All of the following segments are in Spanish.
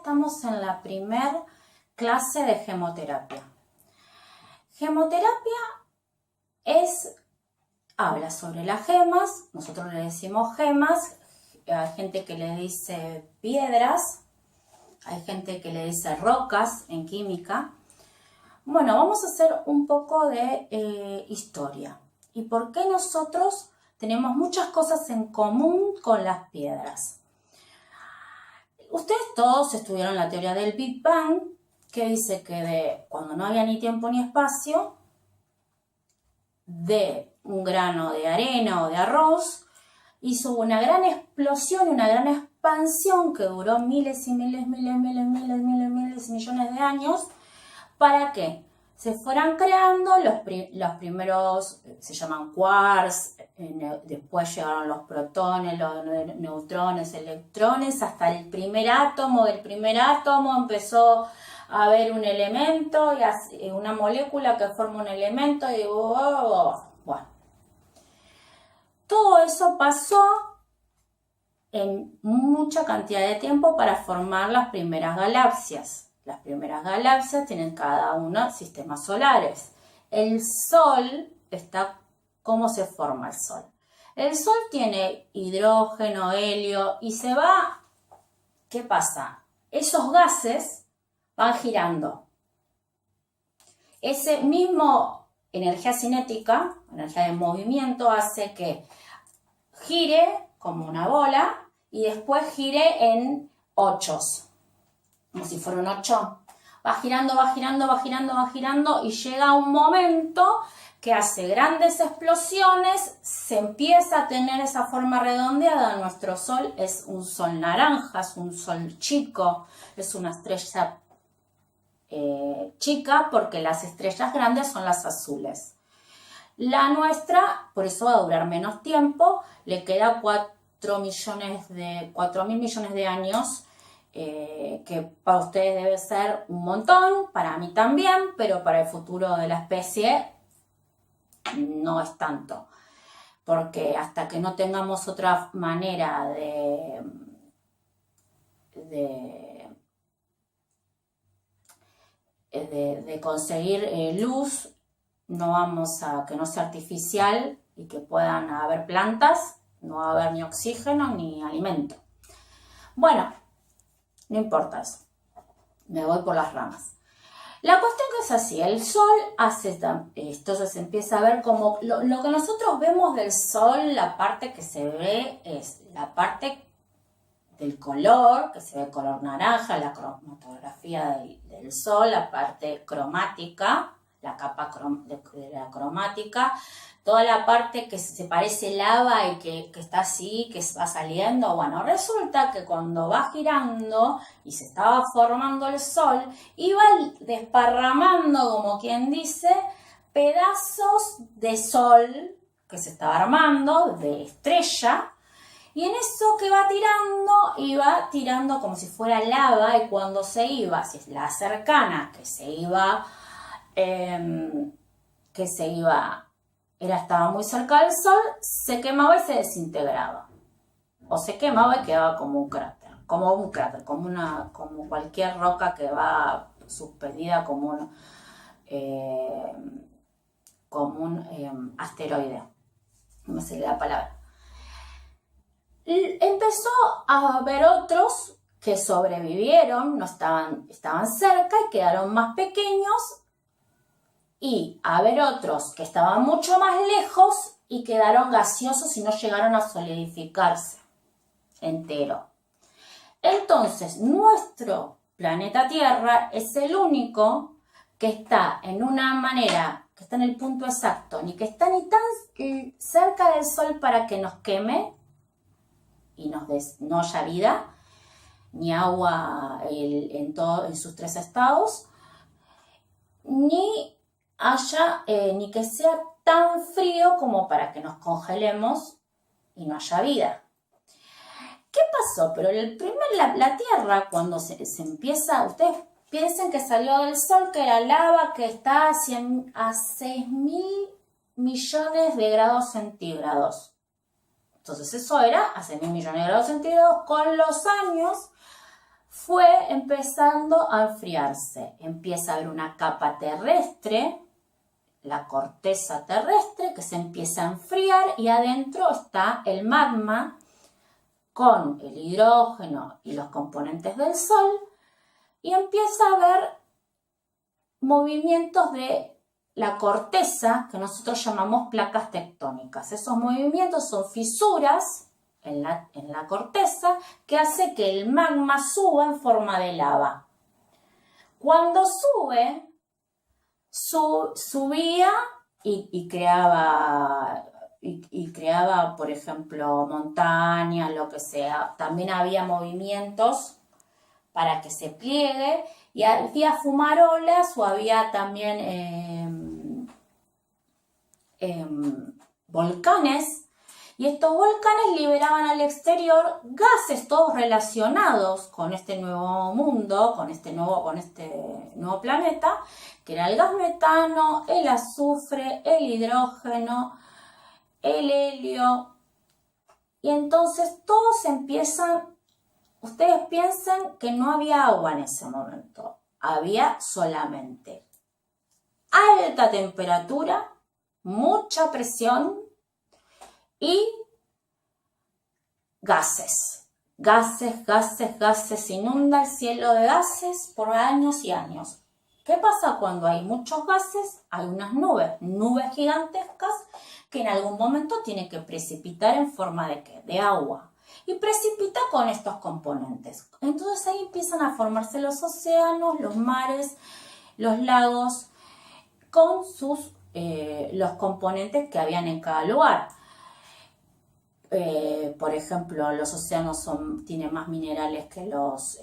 estamos en la primer clase de gemoterapia. Gemoterapia habla sobre las gemas, nosotros le decimos gemas, hay gente que le dice piedras, hay gente que le dice rocas en química. Bueno, vamos a hacer un poco de historia y por qué nosotros tenemos muchas cosas en común con las piedras. Ustedes todos estudiaron la teoría del Big Bang, que dice que cuando no había ni tiempo ni espacio, de un grano de arena o de arroz, hizo una gran explosión, una gran expansión que duró miles y miles, millones de años, para que se fueran creando los primeros, se llaman quarks, después llegaron los protones, los neutrones, electrones, hasta el primer átomo. Del primer átomo empezó a haber un elemento, y una molécula que forma un elemento, y bueno. Todo eso pasó en mucha cantidad de tiempo para formar las primeras galaxias. Las primeras galaxias tienen cada una sistemas solares. El Sol ¿cómo se forma el Sol? El Sol tiene hidrógeno, helio y se va. ¿Qué pasa? Esos gases van girando. Ese mismo energía cinética, energía de movimiento, hace que gire como una bola y después gire en ochos. Como si fuera un 8, va girando y llega un momento que hace grandes explosiones, se empieza a tener esa forma redondeada. Nuestro Sol es un Sol naranja, es un Sol chico, es una estrella chica porque las estrellas grandes son las azules. La nuestra, por eso va a durar menos tiempo, le queda 4.000 millones de años, que para ustedes debe ser un montón, para mí también, pero para el futuro de la especie no es tanto, porque hasta que no tengamos otra manera de conseguir luz, no vamos a que no sea artificial y que puedan haber plantas, no va a haber ni oxígeno ni alimento. Bueno, no importa eso, me voy por las ramas. La cuestión que es así, el Sol hace, entonces empieza a ver como lo que nosotros vemos del Sol, la parte que se ve es la parte del color, que se ve color naranja, la cromatografía del Sol, la parte cromática, la capa de la cromática, toda la parte que se parece lava y que está así, que va saliendo. Bueno, resulta que cuando va girando y se estaba formando el Sol, iba desparramando, como quien dice, pedazos de Sol que se estaba armando, de estrella, y en eso que iba tirando como si fuera lava, y cuando se iba, si es la cercana, estaba muy cerca del Sol, se quemaba y se desintegraba. O se quemaba y quedaba como un cráter, como cualquier roca que va suspendida como un asteroide. No me sale la palabra. Empezó a haber otros que sobrevivieron, estaban cerca y quedaron más pequeños, y a haber otros que estaban mucho más lejos y quedaron gaseosos y no llegaron a solidificarse entero. Entonces, nuestro planeta Tierra es el único que está en una manera, que está en el punto exacto, ni que está ni tan cerca del Sol para que nos queme y no haya vida, ni agua en sus tres estados, ni que sea tan frío como para que nos congelemos y no haya vida. ¿Qué pasó? Pero la Tierra, cuando se empieza, ustedes piensen que salió del Sol, que era lava, que está a 6.000 millones de grados centígrados. Entonces eso era a 6.000 millones de grados centígrados. Con los años fue empezando a enfriarse. Empieza a haber una capa terrestre, la corteza terrestre, que se empieza a enfriar y adentro está el magma con el hidrógeno y los componentes del Sol y empieza a haber movimientos de la corteza que nosotros llamamos placas tectónicas. Esos movimientos son fisuras en la corteza que hace que el magma suba en forma de lava. Cuando sube, subía y creaba, por ejemplo, montañas, lo que sea. También había movimientos para que se pliegue y había fumarolas o había también volcanes. Y estos volcanes liberaban al exterior gases todos relacionados con este nuevo mundo, con este nuevo planeta, que era el gas metano, el azufre, el hidrógeno, el helio. Y entonces todos empiezan, ustedes piensan que no había agua en ese momento, había solamente alta temperatura, mucha presión, y gases, inunda el cielo de gases por años y años. ¿Qué pasa cuando hay muchos gases? Hay unas nubes gigantescas que en algún momento tienen que precipitar en forma de ¿qué? De agua. Y precipita con estos componentes. Entonces ahí empiezan a formarse los océanos, los mares, los lagos, con los componentes que habían en cada lugar. Por ejemplo, los océanos tienen más minerales que los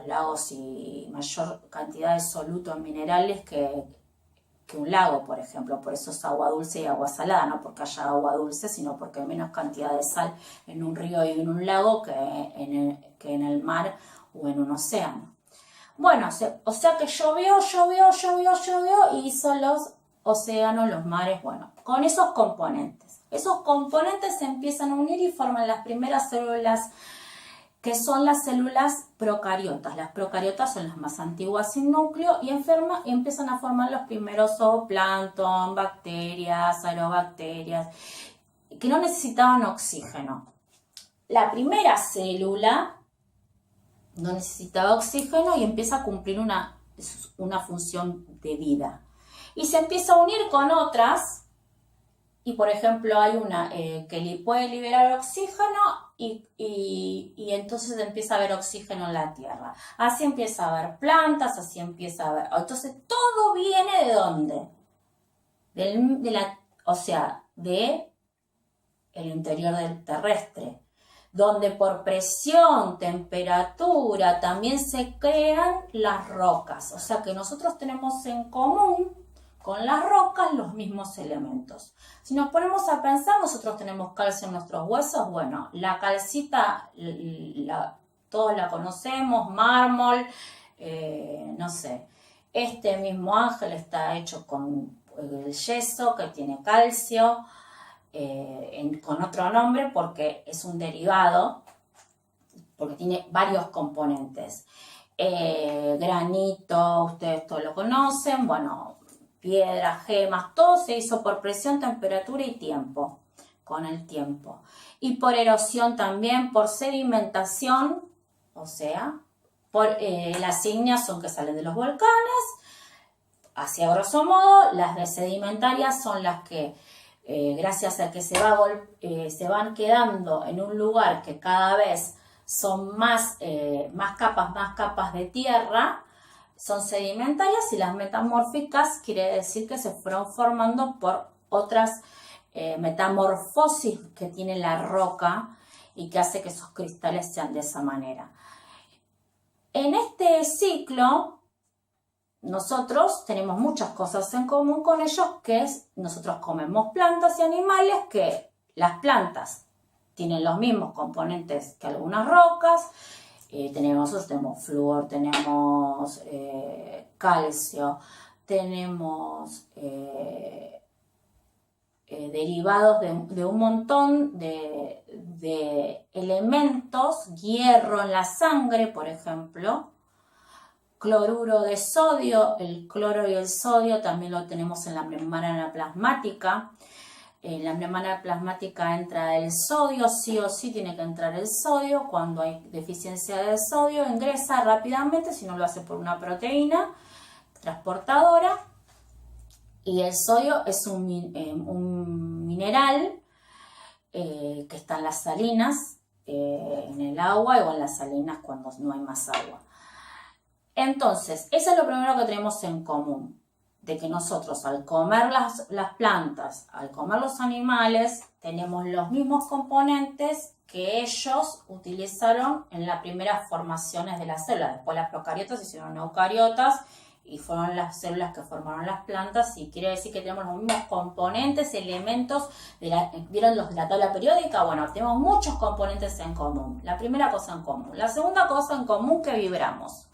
lagos y mayor cantidad de soluto en minerales que un lago, por ejemplo. Por eso es agua dulce y agua salada, no porque haya agua dulce, sino porque hay menos cantidad de sal en un río y en un lago que en el mar o en un océano. Bueno, o sea que llovió y hizo los océanos, los mares, bueno, con esos componentes. Esos componentes se empiezan a unir y forman las primeras células, que son las células procariotas. Las procariotas son las más antiguas sin núcleo y empiezan a formar los primeros zooplancton, bacterias, aerobacterias, que no necesitaban oxígeno. La primera célula no necesitaba oxígeno y empieza a cumplir una función de vida. Y se empieza a unir con otras. Y por ejemplo hay una que puede liberar oxígeno y entonces empieza a haber oxígeno en la tierra. Así empieza a haber plantas, así empieza a haber... Entonces todo viene ¿de dónde? De el interior del terrestre, donde por presión, temperatura, también se crean las rocas. O sea que nosotros tenemos en común con las rocas los mismos elementos. Si nos ponemos a pensar, nosotros tenemos calcio en nuestros huesos. Bueno, la calcita, todos la conocemos, mármol, no sé. Este mismo ángel está hecho con el yeso, que tiene calcio, con otro nombre porque es un derivado, porque tiene varios componentes. Granito, ustedes todos lo conocen, bueno, piedras, gemas, todo se hizo por presión, temperatura y tiempo, con el tiempo. Y por erosión también, por sedimentación, o sea, por las ígneas son que salen de los volcanes, así a grosso modo. Las de sedimentarias son las que, gracias a que se van quedando en un lugar que cada vez son más capas de tierra, son sedimentarias, y las metamórficas quiere decir que se fueron formando por otras metamorfosis que tiene la roca y que hace que esos cristales sean de esa manera. En este ciclo nosotros tenemos muchas cosas en común con ellos, que es nosotros comemos plantas y animales, que las plantas tienen los mismos componentes que algunas rocas. Tenemos flúor, tenemos calcio, tenemos derivados de un montón de elementos, hierro en la sangre, por ejemplo, cloruro de sodio, el cloro y el sodio también lo tenemos en la membrana plasmática. En la membrana plasmática entra el sodio, sí o sí tiene que entrar el sodio. Cuando hay deficiencia de sodio, ingresa rápidamente, si no lo hace por una proteína transportadora. Y el sodio es un mineral que está en las salinas, en el agua o en las salinas cuando no hay más agua. Entonces, eso es lo primero que tenemos en común, de que nosotros al comer las plantas, al comer los animales, tenemos los mismos componentes que ellos utilizaron en las primeras formaciones de las células. Después las procariotas hicieron eucariotas y fueron las células que formaron las plantas, y quiere decir que tenemos los mismos componentes, elementos, ¿vieron los de la tabla periódica? Bueno, tenemos muchos componentes en común. La primera cosa en común. La segunda cosa en común, que vibramos.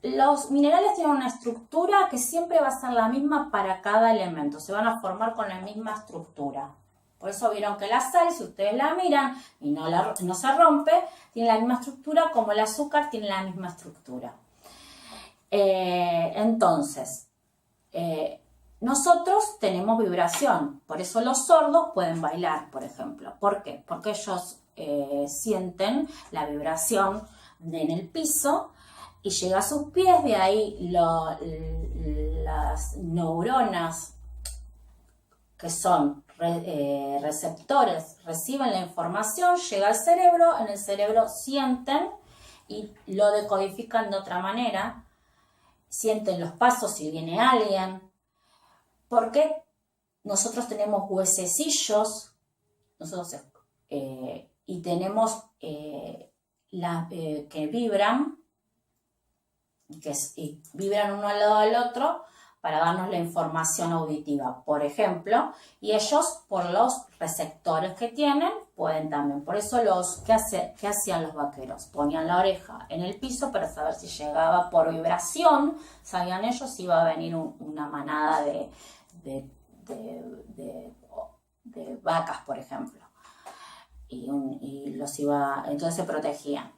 Los minerales tienen una estructura que siempre va a ser la misma para cada elemento, se van a formar con la misma estructura. Por eso vieron que la sal, si ustedes la miran y no se rompe, tiene la misma estructura como el azúcar tiene la misma estructura. Entonces, nosotros tenemos vibración, por eso los sordos pueden bailar, por ejemplo. ¿Por qué? Porque ellos sienten la vibración en el piso y llega a sus pies, de ahí las neuronas que son receptores reciben la información, llega al cerebro, en el cerebro sienten y lo decodifican de otra manera, sienten los pasos si viene alguien, porque nosotros tenemos huesecillos, y tenemos que vibran, y vibran uno al lado del otro para darnos la información auditiva, por ejemplo, y ellos por los receptores que tienen pueden también. Por eso ¿qué hacían los vaqueros? Ponían la oreja en el piso para saber si llegaba por vibración, sabían ellos si iba a venir una manada de vacas, por ejemplo, entonces se protegían.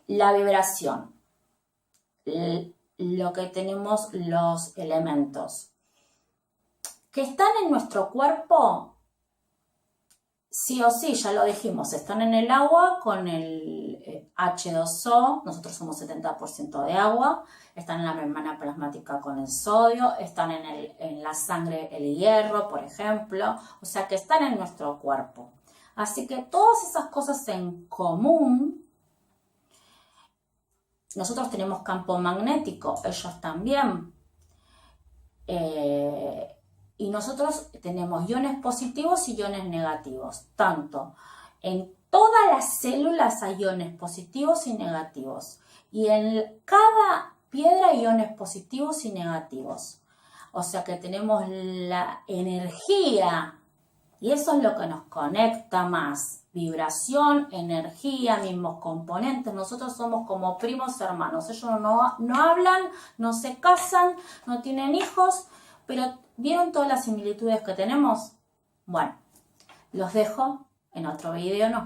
La vibración. Lo que tenemos, los elementos que están en nuestro cuerpo, sí o sí, ya lo dijimos, están en el agua con el H2O, nosotros somos 70% de agua, están en la membrana plasmática con el sodio, están en la sangre el hierro, por ejemplo, o sea que están en nuestro cuerpo. Así que todas esas cosas en común. Nosotros tenemos campo magnético, ellos también. Y nosotros tenemos iones positivos y iones negativos. Tanto en todas las células hay iones positivos y negativos. Y en cada piedra hay iones positivos y negativos. O sea que tenemos la energía. Y eso es lo que nos conecta más. Vibración, energía, mismos componentes. Nosotros somos como primos hermanos. Ellos no hablan, no se casan, no tienen hijos, pero ¿vieron todas las similitudes que tenemos? Bueno, los dejo en otro video. Nos vemos.